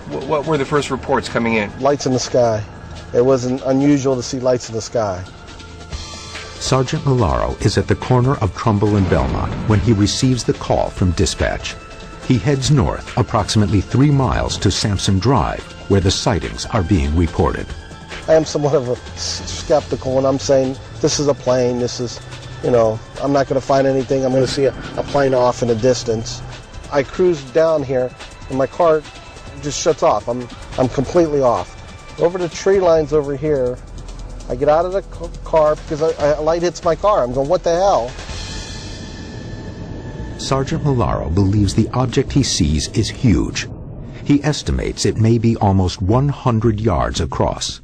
What were the first reports coming in? Lights in the sky. It wasn't unusual to see lights in the sky. Sergeant Milaro is at the corner of Trumbull and Belmont when he receives the call from dispatch. He heads north approximately 3 miles to Sampson Drive, where the sightings are being reported. I am somewhat of a skeptical, and I'm saying this is a plane, this is, you know, I'm not going to find anything, I'm going to see a plane off in the distance. I cruise down here, and my car just shuts off. I'm completely off. Over the tree lines over here, I get out of the car because a light hits my car. I'm going, what the hell? Sergeant Milaro believes the object he sees is huge. He estimates it may be almost 100 yards across.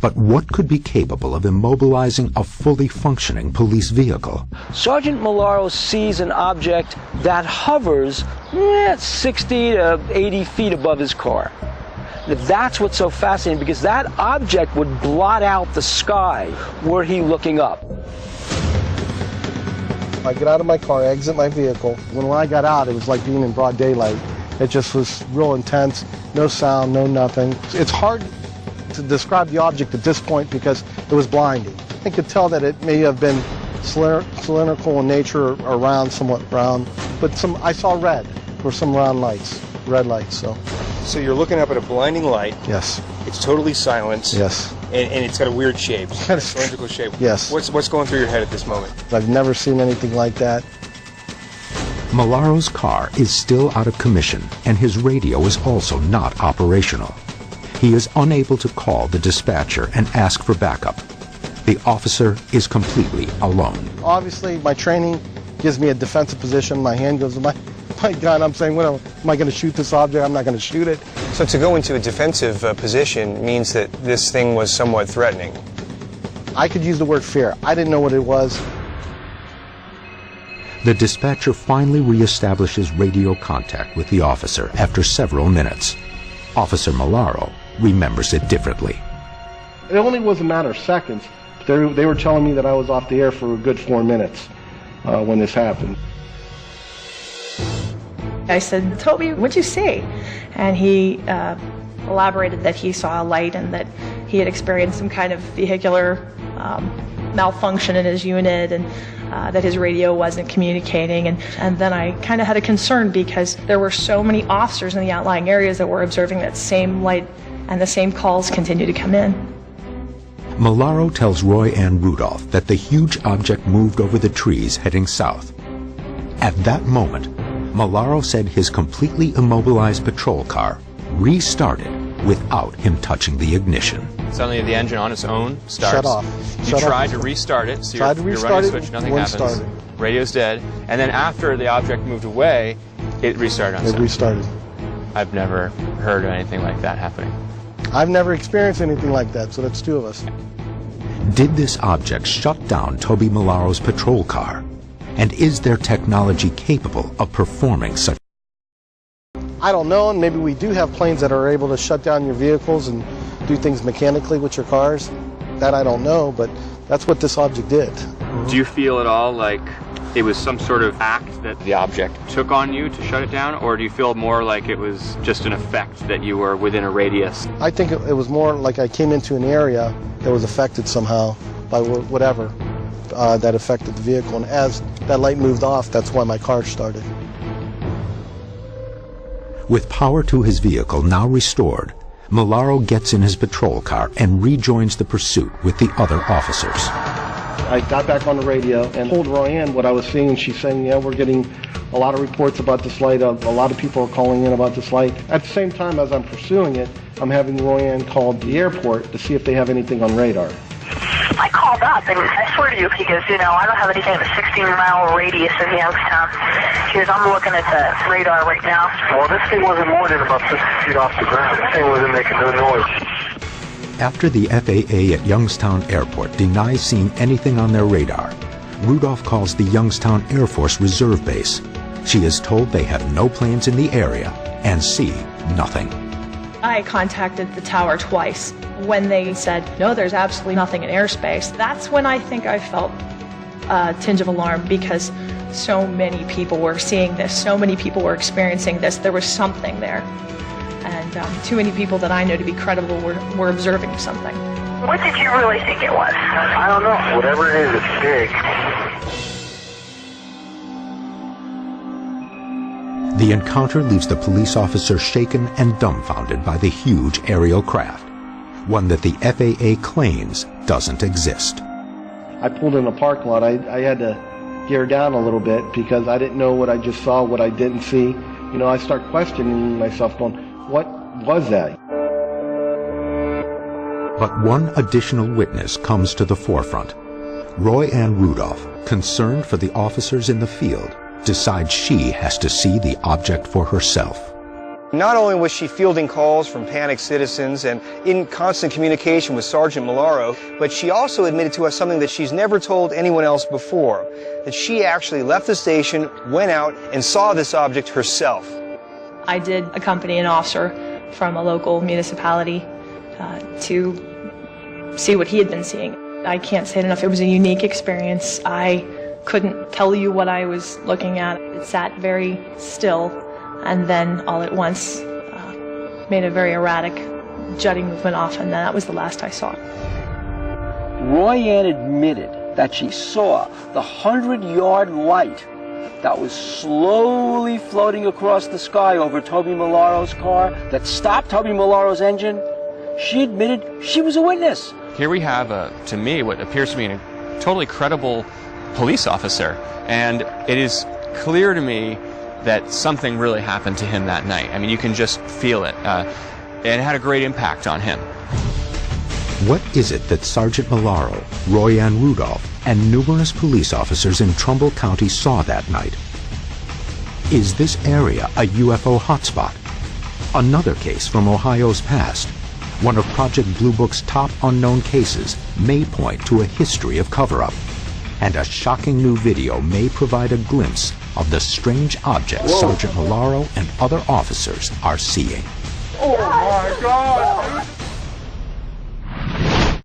But what could be capable of immobilizing a fully functioning police vehicle? Sergeant Milaro sees an object that hovers 60 to 80 feet above his car. That's what's so fascinating, because that object would blot out the sky were he looking up. I get out of my car, exit my vehicle. When I got out, it was like being in broad daylight. It just was real intense, no sound, no nothing. It's hard to describe the object at this point because it was blinding. I could tell that it may have been cylindrical in nature or round, somewhat round, but I saw red. There were some round lights, red lights. So you're looking up at a blinding light. Yes. It's totally silent. Yes. And it's got a weird shape, a cylindrical shape. Yes. What's going through your head at this moment? I've never seen anything like that. Milaro's car is still out of commission, and his radio is also not operational. He is unable to call the dispatcher and ask for backup. The officer is completely alone. Obviously, my training gives me a defensive position. My hand goes to my gun. I'm saying, well, am I going to shoot this object? I'm not going to shoot it. So to go into a defensive position means that this thing was somewhat threatening. I could use the word fear. I didn't know what it was. The dispatcher finally reestablishes radio contact with the officer after several minutes. Officer Milaro remembers it differently. It only was a matter of seconds. They were telling me that I was off the air for a good 4 minutes when this happened. I said, Toby, what'd you see? And he elaborated that he saw a light and that he had experienced some kind of vehicular malfunction in his unit, and that his radio wasn't communicating. And then I kind of had a concern because there were so many officers in the outlying areas that were observing that same light, and the same calls continue to come in. Milaro tells Roy and Rudolph that the huge object moved over the trees heading south. At that moment, Milaro said his completely immobilized patrol car restarted without him touching the ignition. Suddenly the engine on its own starts. Shut off. You tried to restart it, so you're running a switch, nothing happens. Radio's dead. And then after the object moved away, it restarted on its own. It restarted. I've never heard of anything like that happening. I've never experienced anything like that, so that's two of us. Did this object shut down Toby Milaro's patrol car? And is their technology capable of performing such? I don't know, and maybe we do have planes that are able to shut down your vehicles and do things mechanically with your cars. That I don't know, but that's what this object did. Do you feel at all like it was some sort of act that the object took on you to shut it down, or do you feel more like it was just an effect that you were within a radius? I think it was more like I came into an area that was affected somehow by whatever that affected the vehicle, and as that light moved off, that's why my car started. With power to his vehicle now restored, Milaro gets in his patrol car and rejoins the pursuit with the other officers. I got back on the radio and told Royanne what I was seeing, and she's saying, yeah, we're getting a lot of reports about this light. A lot of people are calling in about this light. At the same time as I'm pursuing it, I'm having Royanne call the airport to see if they have anything on radar. I called up, and I swear to you, he goes, I don't have anything in a 16-mile radius of Youngstown. He goes, I'm looking at the radar right now. Well, this thing wasn't more than about 50 feet off the ground. This thing wasn't making no noise. After the FAA at Youngstown Airport denies seeing anything on their radar, Rudolph calls the Youngstown Air Force Reserve Base. She is told they have no planes in the area and see nothing. I contacted the tower twice. When they said, no, there's absolutely nothing in airspace, that's when I think I felt a tinge of alarm, because so many people were seeing this, so many people were experiencing this. There was something there. And And too many people that I know to be credible were observing something. What did you really think it was? I don't know. Whatever it is, it's big. The encounter leaves the police officer shaken and dumbfounded by the huge aerial craft, one that the FAA claims doesn't exist. I pulled in a parking lot. I had to gear down a little bit because I didn't know what I just saw, what I didn't see. You know, I start questioning myself, going, what was that? But one additional witness comes to the forefront. Roy Ann Rudolph, concerned for the officers in the field, decides she has to see the object for herself. Not only was she fielding calls from panicked citizens and in constant communication with Sergeant Malaro, but she also admitted to us something that she's never told anyone else before, that she actually left the station, went out, and saw this object herself. I did accompany an officer from a local municipality to see what he had been seeing. I can't say it enough. It was a unique experience. I couldn't tell you what I was looking at. It sat very still, and then all at once made a very erratic jutting movement off, and that was the last I saw. Roy Ann admitted that she saw the 100-yard light that was slowly floating across the sky over Toby Malaro's car that stopped Toby Malaro's engine. She admitted she was a witness. Here we have, to me, what appears to be a totally credible police officer, and it is clear to me that something really happened to him that night. I mean, you can just feel it. It had a great impact on him. What is it that Sergeant Malaro, Roy Ann Rudolph, and numerous police officers in Trumbull County saw that night? Is this area a UFO hotspot? Another case from Ohio's past, one of Project Blue Book's top unknown cases, may point to a history of cover-up, and a shocking new video may provide a glimpse of the strange objects Sergeant Malaro and other officers are seeing. Oh my God!